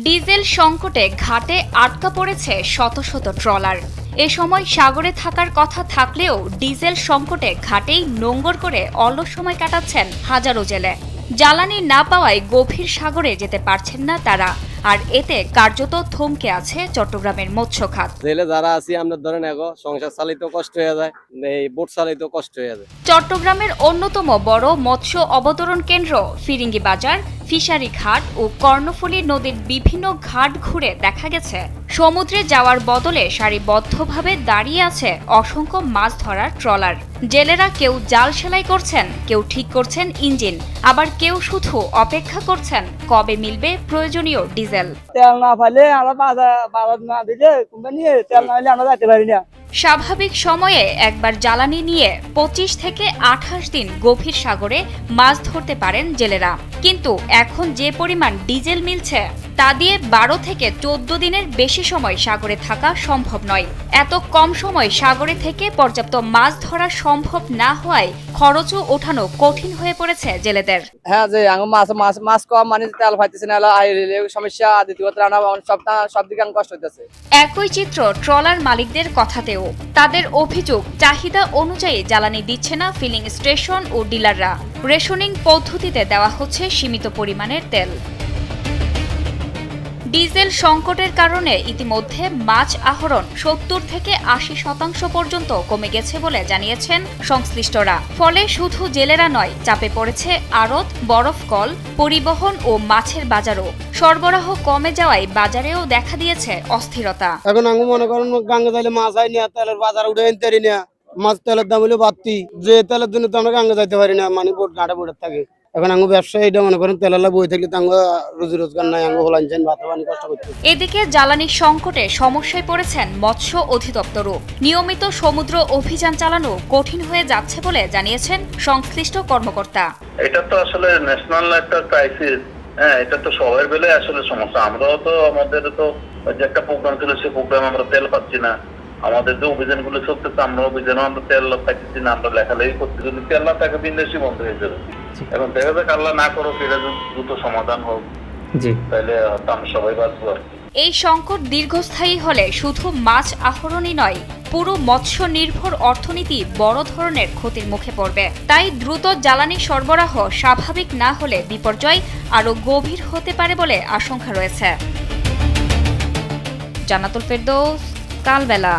Diesel সংকটে ঘাটে আটকা পড়েছে শত শত ট্রলার। এ সময় সাগরে থাকার কথা থাকলেও ডিজেল সংকটে ঘাটেই নোঙর করে অলস সময় কাটাচ্ছেন হাজারো জেলে। জ্বালানি না পাওয়ায় গভীর সাগরে যেতে পারছেন না তারা, আর এতে কার্যত থমকে আছে চট্টগ্রামের মৎস্য খাত। জেলে যারা আছি আমরা ধরেন এগো সংসার চালিত কষ্ট হয়ে যায়, এই বোট চালিত কষ্ট হয়ে যায়। চট্টগ্রামের অন্যতম বড় মৎস্য অবতরণ কেন্দ্র ফিরিঙ্গি বাজার, ফিশারি ঘাট ও কর্ণফুলী নদীর বিভিন্ন ঘাট ঘুরে দেখা গেছে সমুদ্রে যাওয়ার বদলে সারিবদ্ধভাবে দাঁড়িয়ে আছে অসংখ্য মাছ ধরার ট্রলার। জেলেরা কেউ জাল সেলাই করছেন, কেউ ঠিক করছেন ইঞ্জিন, আবার কেউ শুধু অপেক্ষা করছেন কবে মিলবে প্রয়োজনীয় ডিজেল। তেল না পাইলে আমরা বাজার না দিলে কোম্পানি তেল না হলে আমরা যেতে পারি না। স্বাভাবিক সময়ে একবার জ্বালানি নিয়ে 25 থেকে 28 দিন গভীর সাগরে মাছ ধরতে পারেন জেলেরা, কিন্তু এখন যে পরিমাণ ডিজেল মিলছে তা দিয়ে 12 থেকে 14 দিনের বেশি সময় সাগরে থাকা সম্ভব নয়। এত কম সময় সাগরে থেকে পর্যাপ্ত মাছ ধরা সম্ভব না হওয়ায় খরচও ওঠানো কঠিন হয়ে পড়েছে জেলেদের। হ্যাঁ, যে মাছ কম মানে তেল পাইতেছে না, সমস্যা দ্বিতীয়ত রান্না সব দিকে কষ্ট হইতেছে। একই চিত্র ট্রলার মালিকদের কথাতেও। তাদের অভিযোগ, চাহিদা অনুযায়ী জ্বালানি দিচ্ছে না ফিলিং স্টেশন ও ডিলাররা। রেশনিং পদ্ধতিতে দেওয়া হচ্ছে সীমিত পরিমাণের তেল। ডিজেল সংকটের কারণে ইতিমধ্যে মাছ আহরণ 70 থেকে 80% পর্যন্ত কমে গেছে বলে জানিয়েছেন সংশ্লিষ্টরা। ফলে শুধু জেলেরা নয়, চাপে পড়েছে আড়ত, বরফ কল, পরিবহন ও মাছের বাজারও। সরবরাহ কমে যাওয়ায় বাজারেও দেখা দিয়েছে অস্থিরতা। এখন আমি মনে করেন গাঙ্গে যাইলে মাছ হয় না, তেলের বাজার উঠে আনতে পারি না, মাছ তেলের দাম হলে বাড়তি, যে তেলের জন্য তো আমরা গাঙ্গে যাইতে পারি না, মানে বোট ঘাটে বোটে থাকে। এখন আমি ব্যবসা এটা মনে করেন তেলালা বই থাকলে তো রুজি রোজগার নাই, আমি হলাইছেন ভাত পানি কষ্ট করতে। এদিকে জ্বালানি সংকটে সমস্যায় পড়েছেন মৎস্য অধিদপ্তরও। নিয়মিত সমুদ্র অভিযান চালানো কঠিন হয়ে যাচ্ছে বলে জানিয়েছেন সংশ্লিষ্ট কর্মকর্তা। এটা তো আসলে ন্যাশনাল একটা ক্রাইসিস। হ্যাঁ, এটা তো সবার বেলায় আসলে সমস্যা। আমরাও তো আমাদের তো যে একটা প্রোগ্রাম ছিল, সেই প্রোগ্রামে আমরা তেল পাচ্ছি না। আমাদের যে অভিযানগুলো চলতেছে, আমরা অভিযানে আমরা তেল পাচ্ছি না, আমরা লেখালেখি করছি। যদি তেল না থাকে বিন্দেশি বন্ধ হয়ে যাবে। এখন দেখা যাক, আল্লাহ না করো এটা দ্রুত সমাধান হোক, তাহলে হয়তো আমরা সবাই বাঁচবো আর কি। এই সংকট দীর্ঘস্থায়ী হলে শুধু মাছ আহরণই নয়, পুরো মৎস্য নির্ভর অর্থনীতি বড় ধরনের ক্ষতির মুখে পড়বে। তাই দ্রুত জ্বালানি সরবরাহ স্বাভাবিক না হলে বিপর্যয় আরও গভীর হতে পারে বলে আশঙ্কা রয়েছে। জান্নাতুল ফেরদৌস, কালবেলা।